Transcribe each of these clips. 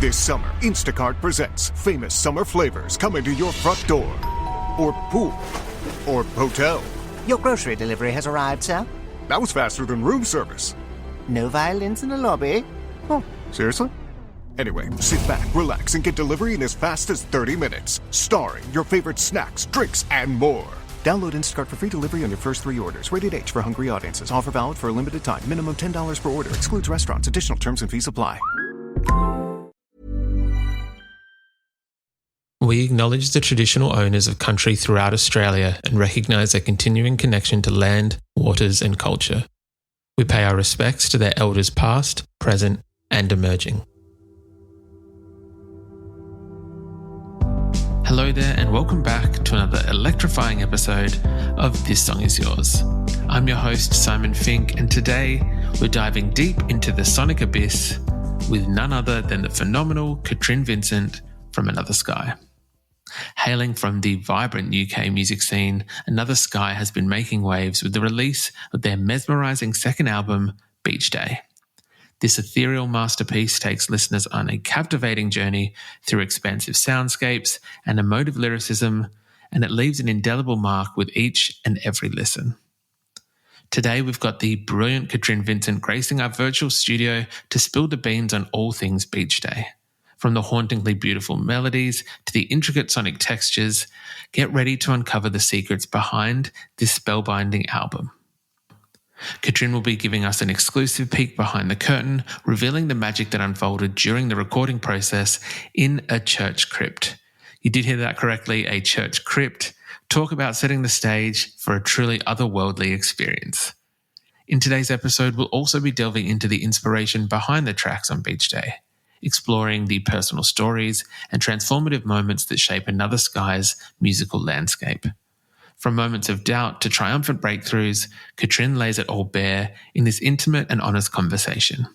This summer, Instacart presents famous summer flavors coming to your front door. Or pool. Or hotel. Your grocery delivery has arrived, sir. That was faster than room service. No violins in the lobby. Oh, seriously? Anyway, sit back, relax, and get delivery in as fast as 30 minutes. Starring your favorite snacks, drinks, and more. Download Instacart for free delivery on your first 3 orders. Rated H for hungry audiences. Offer valid for a limited time. Minimum $10 per order. Excludes restaurants. Additional terms and fees apply. We acknowledge the traditional owners of country throughout Australia and recognise their continuing connection to land, waters and culture. We pay our respects to their elders past, present and emerging. Hello there and welcome back to another electrifying episode of This Song Is Yours. I'm your host Simon Fink, and today we're diving deep into the sonic abyss with none other than the phenomenal Catrin Vincent from Another Sky. Hailing from the vibrant UK music scene, Another Sky has been making waves with the release of their mesmerising second album, Beach Day. This ethereal masterpiece takes listeners on a captivating journey through expansive soundscapes and emotive lyricism, and it leaves an indelible mark with each and every listen. Today we've got the brilliant Catrin Vincent gracing our virtual studio to spill the beans on all things Beach Day. From the hauntingly beautiful melodies to the intricate sonic textures, get ready to uncover the secrets behind this spellbinding album. Catrin will be giving us an exclusive peek behind the curtain, revealing the magic that unfolded during the recording process in a church crypt. You did hear that correctly, a church crypt. Talk about setting the stage for a truly otherworldly experience. In today's episode, we'll also be delving into the inspiration behind the tracks on Beach Day, exploring the personal stories and transformative moments that shape Another Sky's musical landscape. From moments of doubt to triumphant breakthroughs, Catrin lays it all bare in this intimate and honest conversation.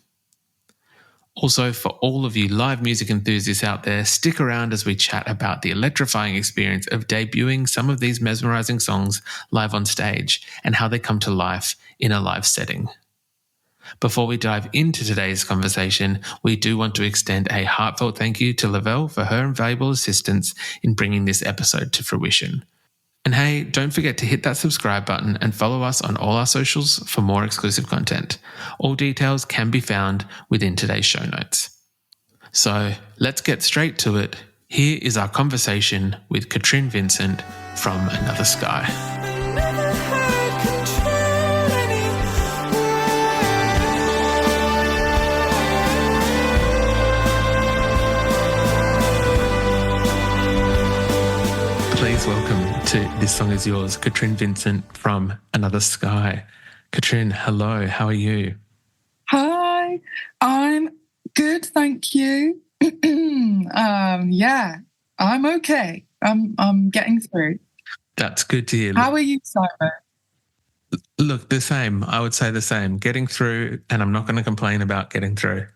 Also, for all of you live music enthusiasts out there, stick around as we chat about the electrifying experience of debuting some of these mesmerising songs live on stage and how they come to life in a live setting. Before we dive into today's conversation, we do want to extend a heartfelt thank you to Lavelle for her invaluable assistance in bringing this episode to fruition. And hey, don't forget to hit that subscribe button and follow us on all our socials for more exclusive content. All details can be found within today's show notes. So let's get straight to it. Here is our conversation with Catrin Vincent from Another Sky. Please welcome to This Song Is Yours, Catrin Vincent from Another Sky. Catrin, hello, how are you? Hi, I'm good, thank you. Yeah, I'm okay. I'm getting through. That's good to hear. How are you, Simon? Look, the same. I would say the same. Getting through, and I'm not going to complain about getting through.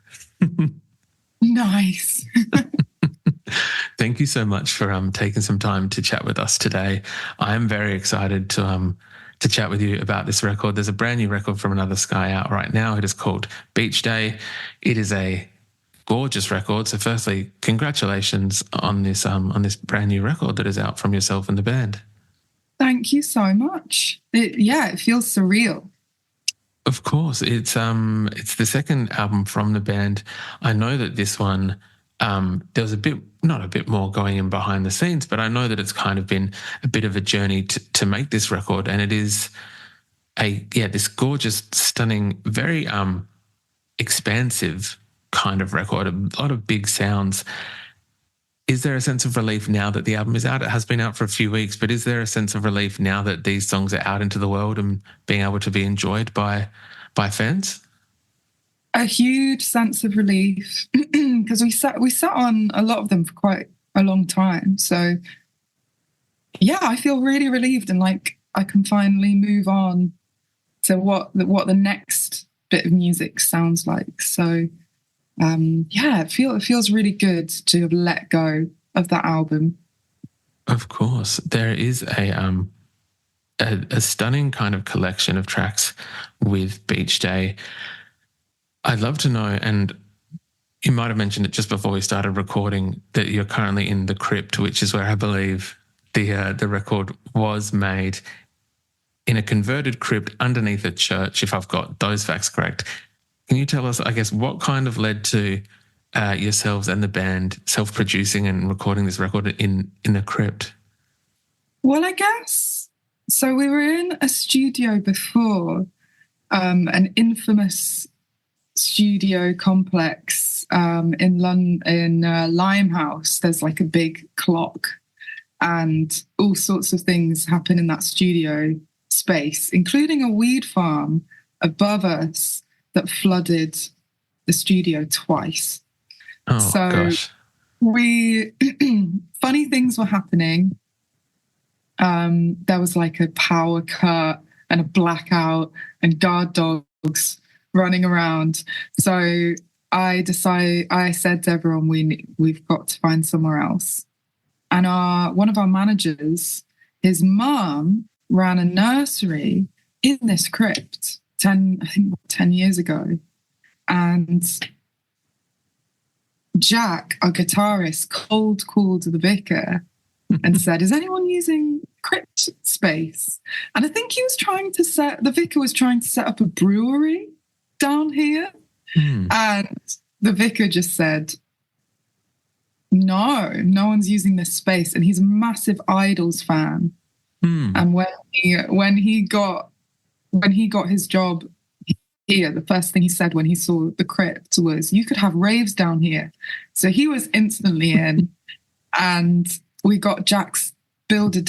Nice. Thank you so much for taking some time to chat with us today. I am very excited to chat with you about this record. There's a brand new record from Another Sky out right now. It is called Beach Day. It is a gorgeous record. So firstly, congratulations on this brand new record that is out from yourself and the band. Thank you so much. It feels surreal. Of course. It's the second album from the band. I know that this one, there was not a bit more going in behind the scenes, but I know that it's kind of been a bit of a journey to make this record. And it is this gorgeous, stunning, very expansive kind of record, a lot of big sounds. Is there a sense of relief now that the album is out? It has been out for a few weeks, but is there a sense of relief now that these songs are out into the world and being able to be enjoyed by fans? A huge sense of relief because we sat on a lot of them for quite a long time. So yeah, I feel really relieved and like I can finally move on to what the next bit of music sounds like. So it feels really good to have let go of that album. Of course, there is a stunning kind of collection of tracks with Beach Day. I'd love to know, and You might have mentioned it just before we started recording that you're currently in the crypt, which is where I believe the record was made, in a converted crypt underneath a church, if I've got those facts correct. Can you tell us, I guess, what kind of led to yourselves and the band self-producing and recording this record in the crypt? Well, I guess, so we were in a studio before, an infamous studio complex in London, in Limehouse. There's like a big clock and all sorts of things happen in that studio space, including a weed farm above us that flooded the studio twice. Oh, so gosh. Funny things were happening. There was like a power cut and a blackout and guard dogs running around. So I said to everyone, we've got to find somewhere else. And one of our managers, his mum ran a nursery in this crypt 10 years ago. And Jack, our guitarist, cold called the vicar and said, is anyone using crypt space? And I think the vicar was trying to set up a brewery down here. And the vicar just said, no one's using this space. And he's a massive Idols fan. And when he got his job here, the first thing he said when he saw the crypt was, you could have raves down here. So he was instantly in. And we got Jack's builder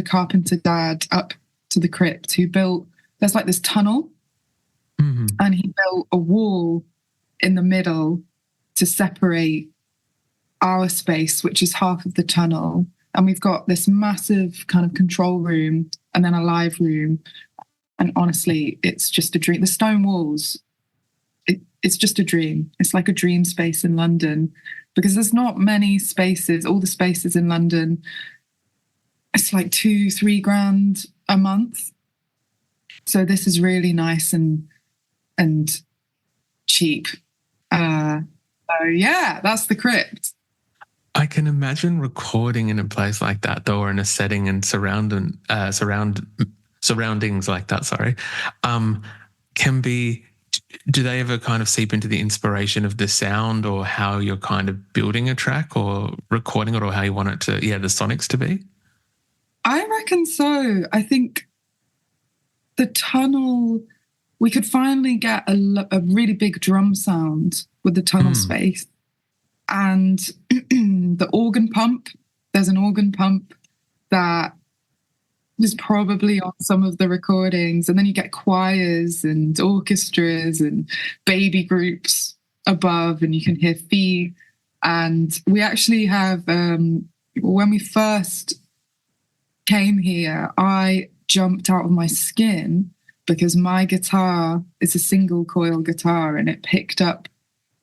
carpenter dad up to the crypt, who built, there's like this tunnel, and he built a wall in the middle to separate our space, which is half of the tunnel. And we've got this massive kind of control room and then a live room. And honestly, it's just a dream. The stone walls, it's just a dream. It's like a dream space in London, because there's not many spaces. All the spaces in London, it's like $2-3 grand a month. So this is really nice and cheap. So yeah, that's the crypt. I can imagine recording in a place like that, though, or in a setting and surroundings like that. Sorry, can be. Do they ever kind of seep into the inspiration of the sound, or how you're kind of building a track or recording it, or how you want it to, the sonics to be? I reckon so. I think the tunnel, we could finally get a really big drum sound with the tunnel space. And the organ pump, there's an organ pump that was probably on some of the recordings. And then you get choirs and orchestras and baby groups above, and you can hear feet. And we actually have, when we first came here, I jumped out of my skin because my guitar is a single coil guitar, and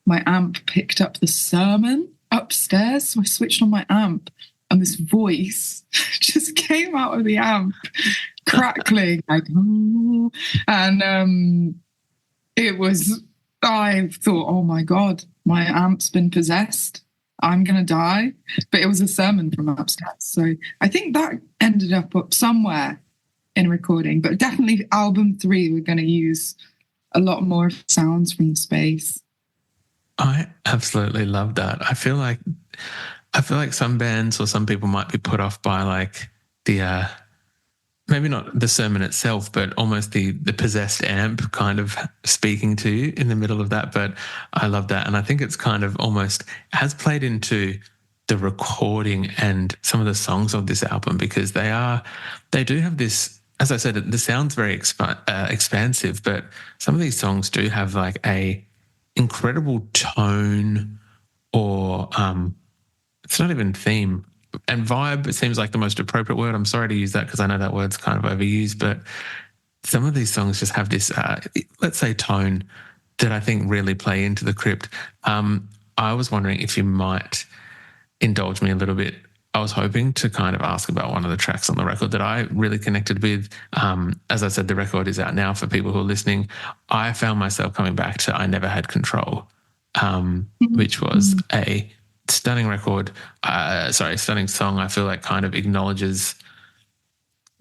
my amp picked up the sermon upstairs. So I switched on my amp, and this voice just came out of the amp, crackling, like, ooh. And I thought, oh my God, my amp's been possessed. I'm going to die. But it was a sermon from upstairs. So I think that ended up somewhere in recording. But definitely album 3, we're going to use a lot more sounds from the space. I absolutely love that. I feel like some bands or some people might be put off by like the maybe not the sermon itself, but almost the possessed amp kind of speaking to you in the middle of that. But I love that, and I think it's kind of almost has played into the recording and some of the songs of this album, because they do have this. As I said, the sound's very expansive, but some of these songs do have like a incredible tone, or it's not even theme, and vibe. It seems like the most appropriate word. I'm sorry to use that because I know that word's kind of overused, but some of these songs just have this, let's say, tone that I think really play into the crypt. I was wondering if you might indulge me a little bit I was hoping to kind of ask about one of the tracks on the record that I really connected with. As I said, the record is out now for people who are listening. I found myself coming back to I Never Had Control, which was a stunning record. Stunning song. I feel like kind of acknowledges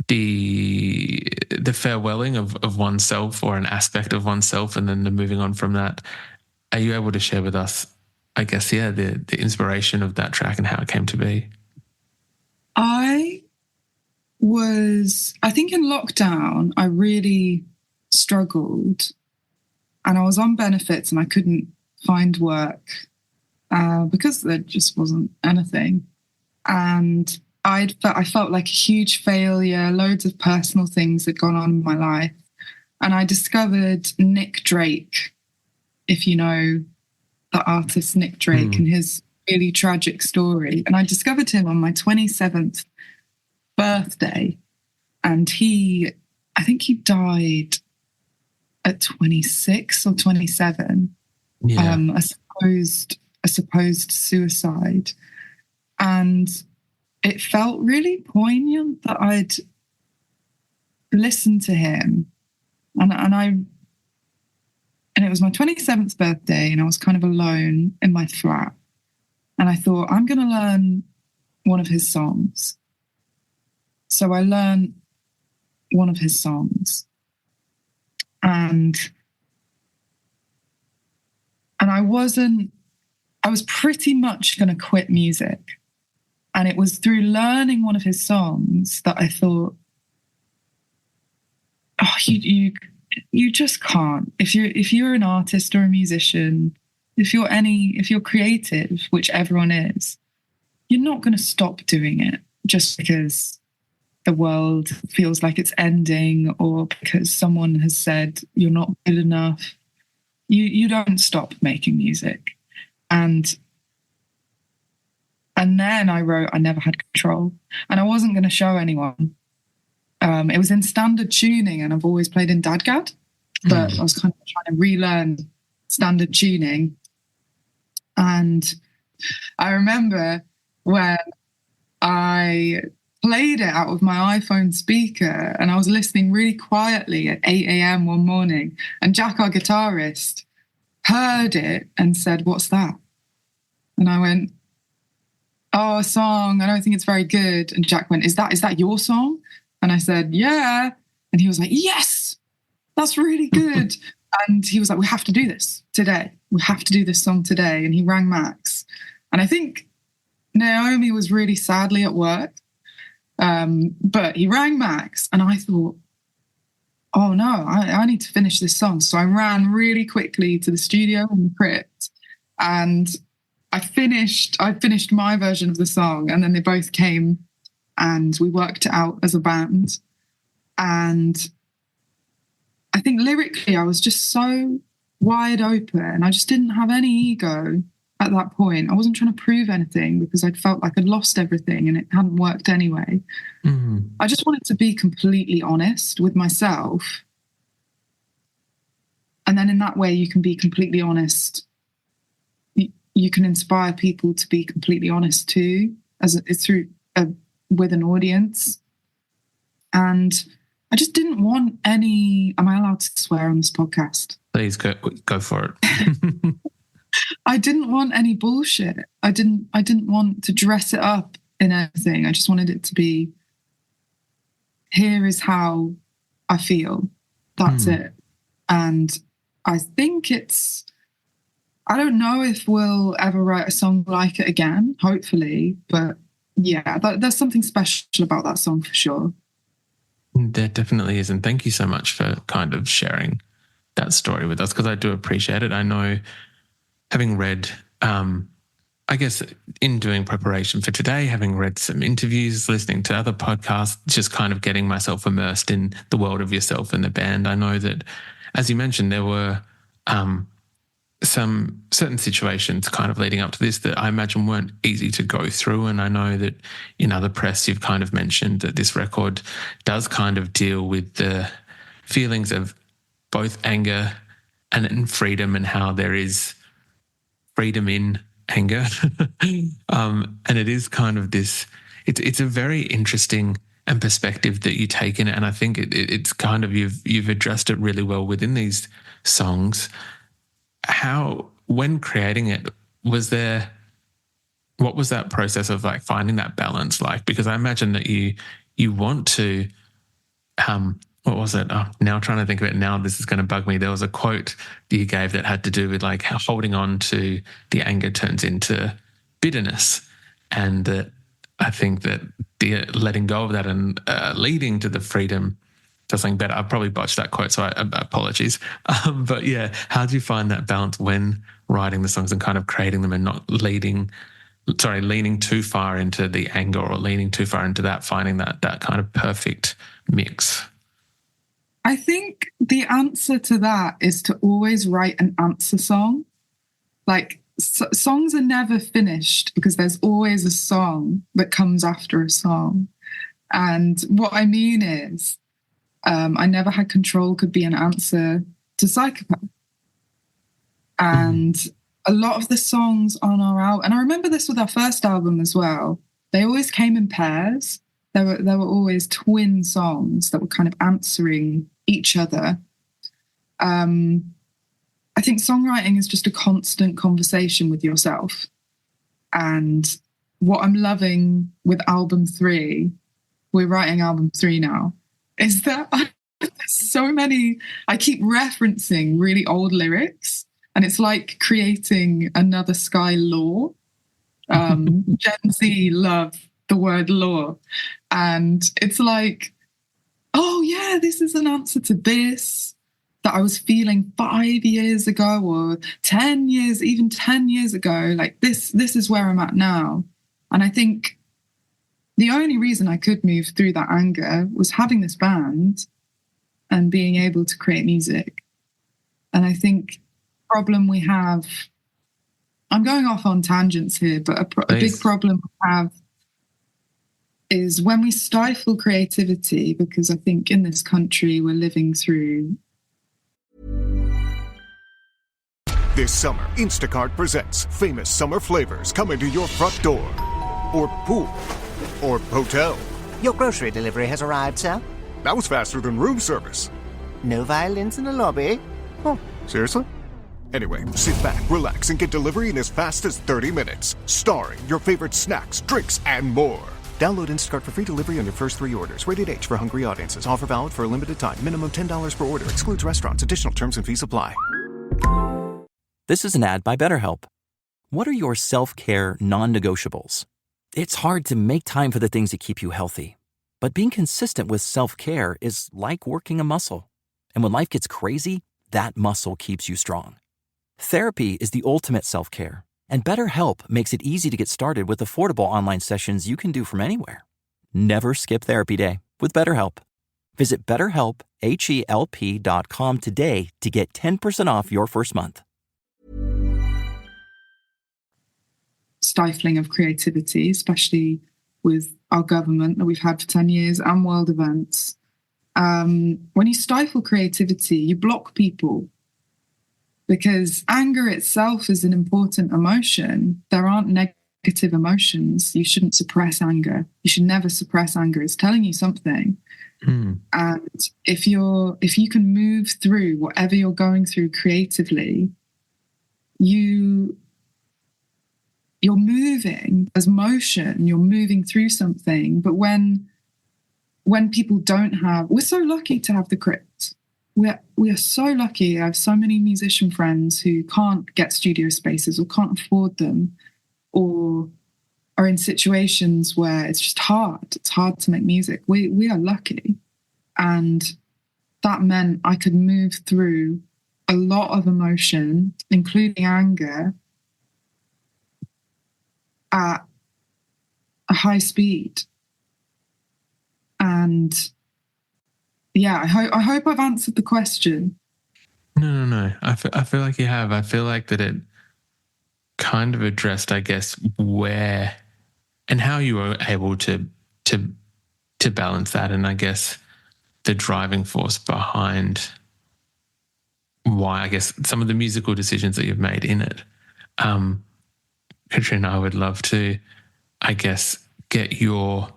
the farewelling of oneself or an aspect of oneself, and then the moving on from that. Are you able to share with us, I guess, the inspiration of that track and how it came to be? I think in lockdown, I really struggled, and I was on benefits and I couldn't find work because there just wasn't anything. And I felt like a huge failure. Loads of personal things had gone on in my life. And I discovered Nick Drake, if you know the artist Nick Drake and his really tragic story. And I discovered him on my 27th birthday. And I think he died at 26 or 27. Yeah. A supposed suicide. And it felt really poignant that I'd listened to him. And it was my 27th birthday, and I was kind of alone in my flat. And I thought, I'm going to learn one of his songs. So I learned one of his songs. And I was pretty much going to quit music. And it was through learning one of his songs that I thought, oh, you just can't. If you're an artist or a musician, if you're creative, which everyone is, you're not going to stop doing it just because the world feels like it's ending or because someone has said you're not good enough. You don't stop making music. And then I wrote I Never Had Control, and I wasn't going to show anyone. It was in standard tuning, and I've always played in dadgad, but I was kind of trying to relearn standard tuning. And I remember when I played it out of my iPhone speaker, and I was listening really quietly at 8 a.m. one morning, and Jack, our guitarist, heard it and said, "What's that?" And I went, "Oh, a song. I don't think it's very good." And Jack went, "Is that your song?" And I said, "Yeah." And he was like, "Yes, that's really good." And he was like, "We have to do this today. We have to do this song today." And he rang Max. And I think Naomi was really sadly at work. But he rang Max, and I thought, oh no, I need to finish this song. So I ran really quickly to the studio in the crypt, and I finished my version of the song, and then they both came and we worked it out as a band. And I think lyrically I was just so wide open. I just didn't have any ego at that point. I wasn't trying to prove anything because I'd felt like I'd lost everything and it hadn't worked anyway. I just wanted to be completely honest with myself. And then in that way you can be completely honest. You can inspire people to be completely honest too, with an audience. And I just didn't want any. Am I allowed to swear on this podcast? Please go for it. I didn't want any bullshit. I didn't want to dress it up in anything. I just wanted it to be, here is how I feel. That's it. And I think I don't know if we'll ever write a song like it again, hopefully. But yeah, there's something special about that song for sure. There definitely is. And thank you so much for kind of sharing that story with us, because I do appreciate it. I know, having read, I guess in doing preparation for today, having read some interviews, listening to other podcasts, just kind of getting myself immersed in the world of yourself and the band, I know that, as you mentioned, there were some certain situations kind of leading up to this that I imagine weren't easy to go through. And I know that in other press you've kind of mentioned that this record does kind of deal with the feelings of both anger and freedom, and how there is freedom in anger. And it is kind of this, it's a very interesting and perspective that you take in it. And I think it's kind of, you've addressed it really well within these songs. How, when creating it, what was that process of like finding that balance like? Because I imagine that you want to, what was it? Oh, now trying to think of it now, this is going to bug me. There was a quote that you gave that had to do with like how holding on to the anger turns into bitterness. And that I think that the letting go of that and leading to the freedom does something better. I probably botched that quote, so apologies. But yeah, how do you find that balance when writing the songs and kind of creating them and not leaning too far into the anger or leaning too far into that, finding that kind of perfect mix? I think the answer to that is to always write an answer song. Like songs are never finished because there's always a song that comes after a song. And what I mean is, I Never Had Control could be an answer to Psychopath. And a lot of the songs on our album, and I remember this with our first album as well, they always came in pairs. There were always twin songs that were kind of answering each other. I think songwriting is just a constant conversation with yourself. And what I'm loving with album 3, we're writing album 3 now, is that there's so many, I keep referencing really old lyrics, and it's like creating another Sky law. Gen Z love the word law. And it's like, oh yeah, this is an answer to this that I was feeling 5 years ago or 10 years, even 10 years ago. Like this is where I'm at now. And I think the only reason I could move through that anger was having this band and being able to create music. And I think the problem we have, I'm going off on tangents here, but a big problem we have is when we stifle creativity, because I think in this country we're living through. This summer, Instacart presents famous summer flavors coming to your front door. Or pool. Or hotel. Your grocery delivery has arrived, sir. That was faster than room service. No violins in the lobby. Oh, seriously? Anyway, sit back, relax, and get delivery in as fast as 30 minutes. Starring your favorite snacks, drinks, and more. Download Instacart for free delivery on your first 3 orders. Rated H for hungry audiences. Offer valid for a limited time. Minimum $10 per order. Excludes restaurants. Additional terms and fees apply. This is an ad by BetterHelp. What are your self-care non-negotiables? It's hard to make time for the things that keep you healthy. But being consistent with self-care is like working a muscle. And when life gets crazy, that muscle keeps you strong. Therapy is the ultimate self-care. And BetterHelp makes it easy to get started with affordable online sessions you can do from anywhere. Never skip therapy day with BetterHelp. Visit BetterHelp.com today to get 10% off your first month. Stifling of creativity, especially with our government that we've had for 10 years and world events. When you stifle creativity, you block people. Because anger itself is an important emotion. There aren't negative emotions. You shouldn't suppress anger. You should never suppress anger. It's telling you something. And if you can move through whatever you're going through creatively, you're moving as motion. You're moving through something. But when people don't have, we're so lucky to have the crypt. We are so lucky. I have so many musician friends who can't get studio spaces or can't afford them, or are in situations where it's just hard. It's hard to make music. We are lucky. And that meant I could move through a lot of emotion, including anger, at a high speed. And yeah, I hope I've answered the question. No. I feel like you have. I feel like that it kind of addressed, I guess, where and how you were able to balance that, and I guess the driving force behind why, I guess, some of the musical decisions that you've made in it. Catrin, I would love to, I guess, get your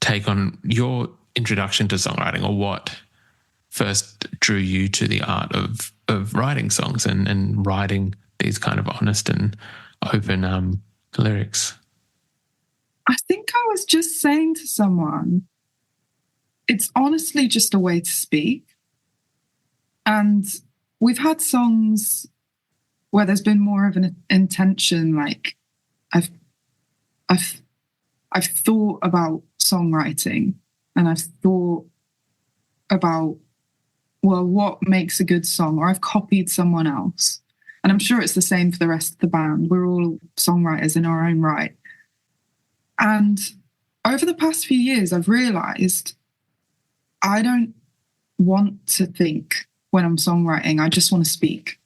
take on your introduction to songwriting, or what first drew you to the art of writing songs and writing these kind of honest and open lyrics. I think I was just saying to someone, it's honestly just a way to speak. And we've had songs where there's been more of an intention, like I've thought about songwriting, and I've thought about, well, what makes a good song, or I've copied someone else. And I'm sure it's the same for the rest of the band. We're all songwriters in our own right. And over the past few years, I've realised I don't want to think when I'm songwriting. I just want to speak.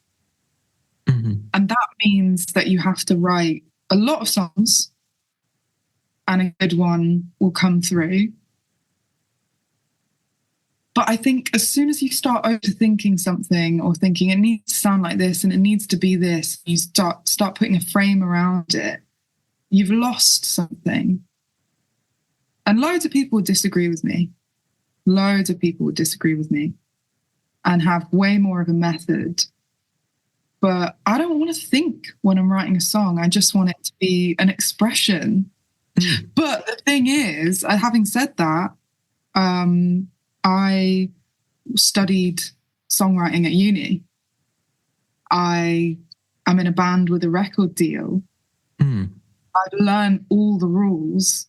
Mm-hmm. And that means that you have to write a lot of songs, and a good one will come through. But I think as soon as you start overthinking something, or thinking it needs to sound like this and it needs to be this, you start putting a frame around it, you've lost something. And loads of people would disagree with me. Loads of people would disagree with me and have way more of a method. But I don't want to think when I'm writing a song. I just want it to be an expression. Mm. But the thing is, having said that, I studied songwriting at uni. I am in a band with a record deal. Mm. I've learned all the rules.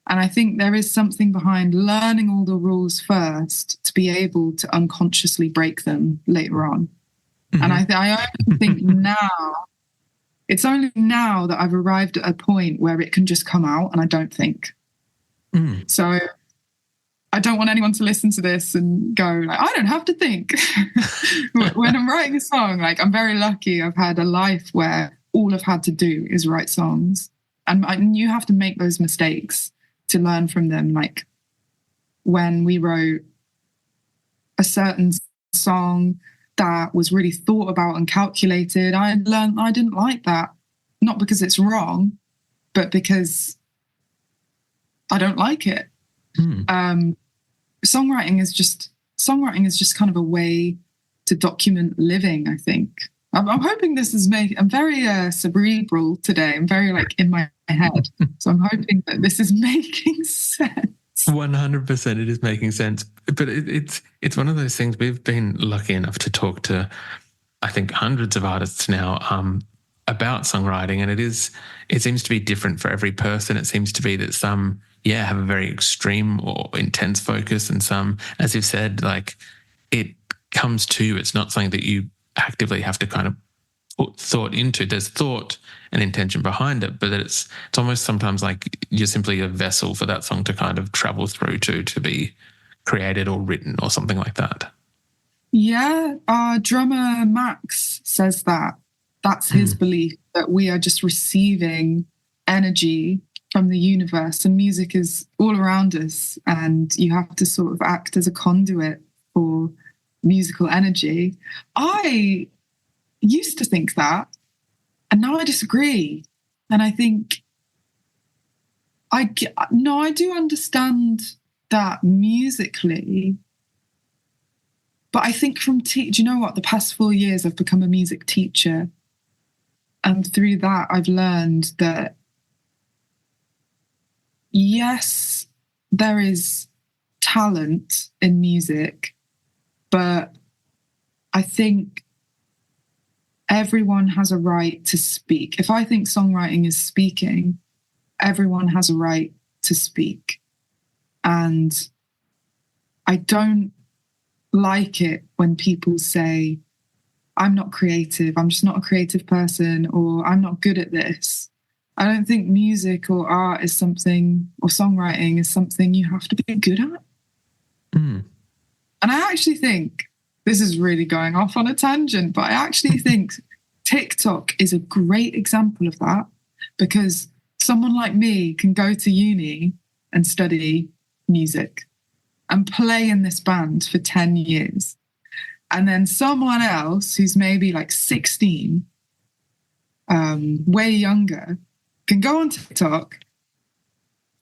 And I think there is something behind learning all the rules first to be able to unconsciously break them later on. Mm-hmm. And I only think now, it's only now that I've arrived at a point where it can just come out and I don't think. Mm. So I don't want anyone to listen to this and go like, I don't have to think. When I'm writing a song, like, I'm very lucky. I've had a life where all I've had to do is write songs, and you have to make those mistakes to learn from them. Like when we wrote a certain song that was really thought about and calculated, I learned I didn't like that, not because it's wrong, but because I don't like it. Mm. Songwriting is just kind of a way to document living, I think. I'm hoping this is I'm very cerebral today. I'm very like in my head. So I'm hoping that this is making sense. 100% it is making sense. But it's one of those things. We've been lucky enough to talk to, I think, hundreds of artists now about songwriting, and it seems to be different for every person. It seems to be that some, have a very extreme or intense focus, and some, as you've said, like it comes to you. It's not something that you actively have to kind of put thought into. There's thought and intention behind it, but it's almost sometimes like you're simply a vessel for that song to kind of travel through to be created or written or something like that. Yeah, our drummer Max says that. That's his belief, that we are just receiving energy from the universe, and music is all around us, and you have to sort of act as a conduit for musical energy. I used to think that, and now I disagree. And I think I do understand that musically, but I think do you know what? The past 4 years I've become a music teacher, and through that I've learned that yes, there is talent in music, but I think everyone has a right to speak. If I think songwriting is speaking, everyone has a right to speak. And I don't like it when people say, I'm not creative, I'm just not a creative person, or I'm not good at this. I don't think music or art is something, or songwriting is something you have to be good at. Mm. And I actually think, this is really going off on a tangent, but I actually think TikTok is a great example of that, because someone like me can go to uni and study music and play in this band for 10 years. And then someone else who's maybe like 16, way younger, can go on TikTok,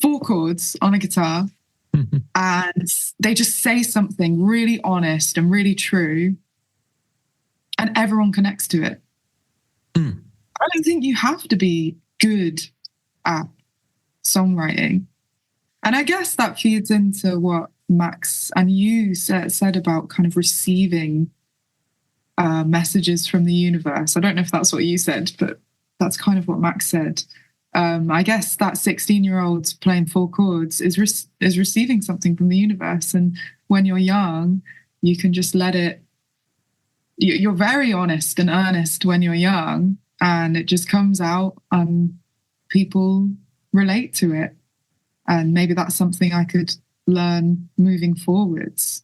4 chords on a guitar, and they just say something really honest and really true, and everyone connects to it. I don't think you have to be good at songwriting. And I guess that feeds into what Max and you said about kind of receiving messages from the universe. I don't know if that's what you said, but that's kind of what Max said. I guess that 16-year-old playing 4 chords is receiving something from the universe. And when you're young, you can just let it. You're very honest and earnest when you're young, and it just comes out and people relate to it. And maybe that's something I could learn moving forwards.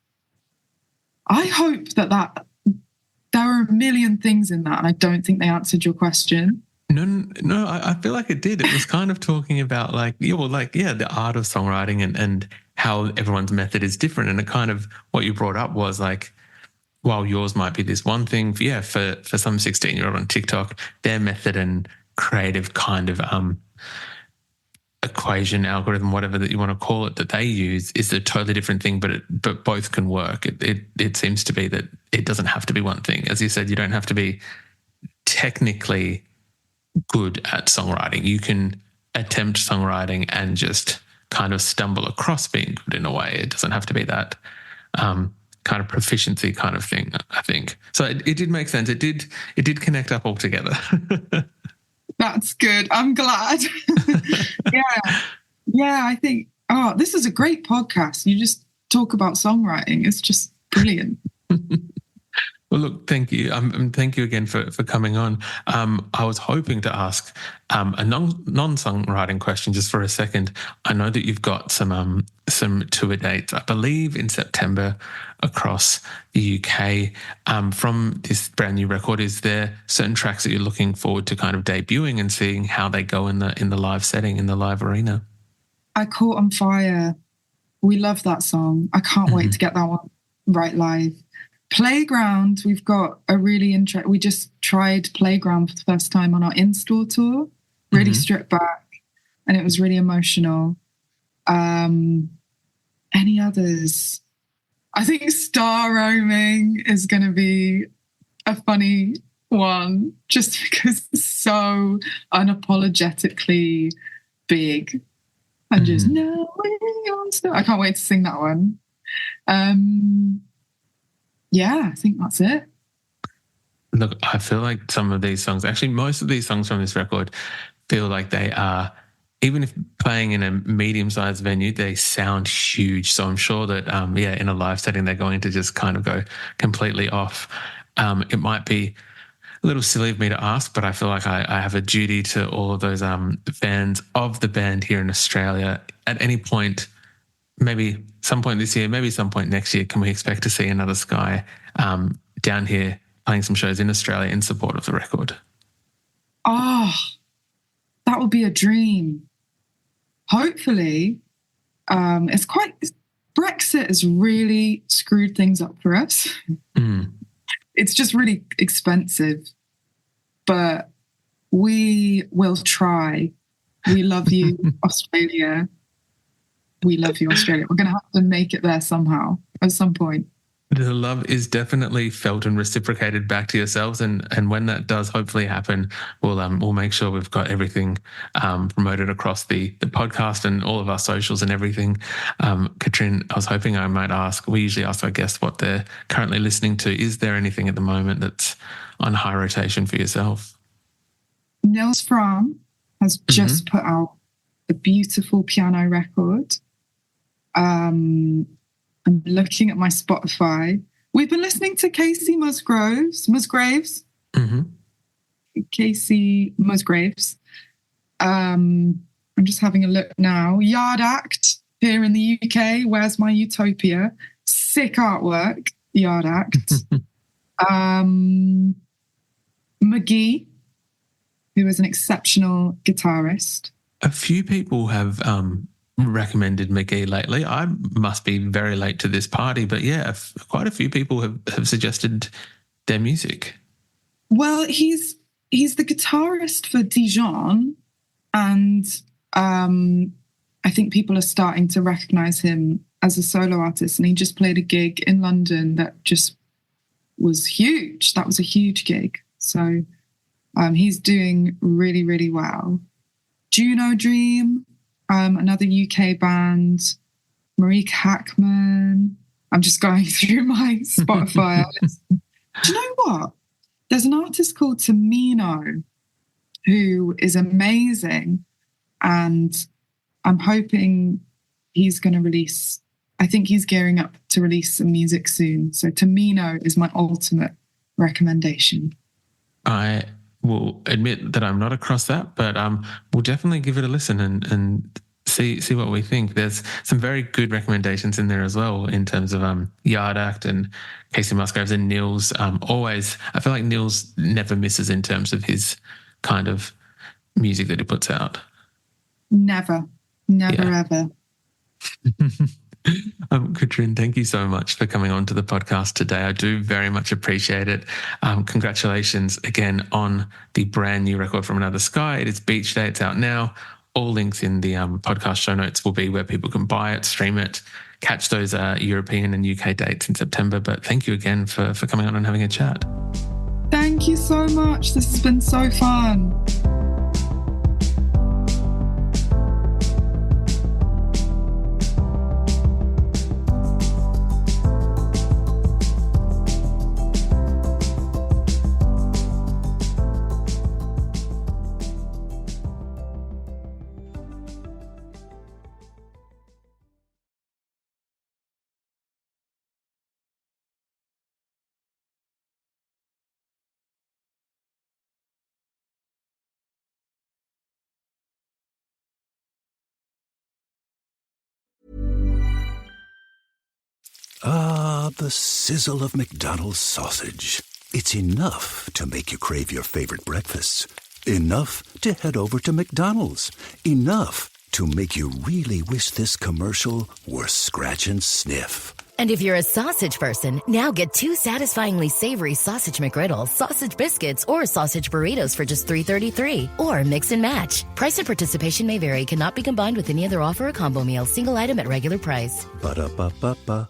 I hope that there are a million things in that, and I don't think they answered your question. No, I feel like it did. It was kind of talking about the art of songwriting and how everyone's method is different. And it kind of, what you brought up was like, while yours might be this one thing, for some 16-year-old on TikTok, their method and creative kind of equation, algorithm, whatever that you want to call it, that they use is a totally different thing, but both can work. It seems to be that it doesn't have to be one thing. As you said, you don't have to be technically good at songwriting. You can attempt songwriting and just kind of stumble across being good in a way. It doesn't have to be that kind of proficiency kind of thing, I think. So it did make sense. It did connect up all together. That's good. I'm glad. Yeah, I think, this is a great podcast. You just talk about songwriting. It's just brilliant. Well, look, thank you. Thank you again for coming on. I was hoping to ask a non-songwriting question just for a second. I know that you've got some tour dates, I believe, in September across the UK. From this brand new record, is there certain tracks that you're looking forward to kind of debuting and seeing how they go in the live setting, in the live arena? I Caught on Fire. We love that song. I can't wait to get that one right live. Playground, we've got a really we just tried Playground for the first time on our in-store tour, really stripped back, and it was really emotional. Any others? I think Star Roaming is going to be a funny one, just because it's so unapologetically big and just I can't wait to sing that one. Yeah, I think that's it. Look, I feel like some of these songs, actually most of these songs from this record, feel like they are, even if playing in a medium-sized venue, they sound huge. So I'm sure that, in a live setting, they're going to just kind of go completely off. It might be a little silly of me to ask, but I feel like I have a duty to all of those fans of the band here in Australia. At any point, maybe some point this year, maybe some point next year, can we expect to see Another Sky down here playing some shows in Australia in support of the record? Oh, that would be a dream. Hopefully. Brexit has really screwed things up for us. It's just really expensive, but we will try. We love you, Australia. We love you, Australia. We're going to have to make it there somehow, at some point. The love is definitely felt and reciprocated back to yourselves, and when that does hopefully happen, we'll make sure we've got everything promoted across the podcast and all of our socials and everything. Catrin, I was hoping I might ask, we usually ask our guests what they're currently listening to. Is there anything at the moment that's on high rotation for yourself? Nils Frahm has just put out a beautiful piano record. I'm looking at my Spotify. We've been listening to Casey Musgraves. Casey Musgraves. I'm just having a look now. Yard Act here in the UK. Where's My Utopia? Sick artwork. Yard Act. McGee, who is an exceptional guitarist. A few people have recommended McGee lately. I must be very late to this party, but yeah, quite a few people have suggested their music. Well, he's the guitarist for Dijon, And I think people are starting to recognize him as a solo artist. And he just played a gig in London that just was huge. That was a huge gig. So he's doing really, really well. Juno Dream, another UK band. Marieke Hackman. I'm just going through my Spotify. Do you know what? There's an artist called Tamino who is amazing. And I'm hoping he's going to release, I think he's gearing up to release some music soon. So Tamino is my ultimate recommendation. I will admit that I'm not across that, but we'll definitely give it a listen and see what we think. There's some very good recommendations in there as well in terms of Yard Act and Casey Musgraves and Nils. Always, I feel like Nils never misses in terms of his kind of music that he puts out. Never, ever. Catrin, thank you so much for coming on to the podcast today. I do very much appreciate it. Congratulations again on the brand new record From Another Sky. It is Beach Day. It's out now. All links in the podcast show notes will be where people can buy it, stream it, catch those European and UK dates in September. But thank you again for coming on and having a chat. Thank you so much. This has been so fun. Ah, the sizzle of McDonald's sausage. It's enough to make you crave your favorite breakfasts. Enough to head over to McDonald's. Enough to make you really wish this commercial were scratch and sniff. And if you're a sausage person, now get 2 satisfyingly savory sausage McGriddles, sausage biscuits, or sausage burritos for just $3.33. Or mix and match. Price and participation may vary. Cannot be combined with any other offer or combo meal. Single item at regular price. Ba-da-ba-ba-ba.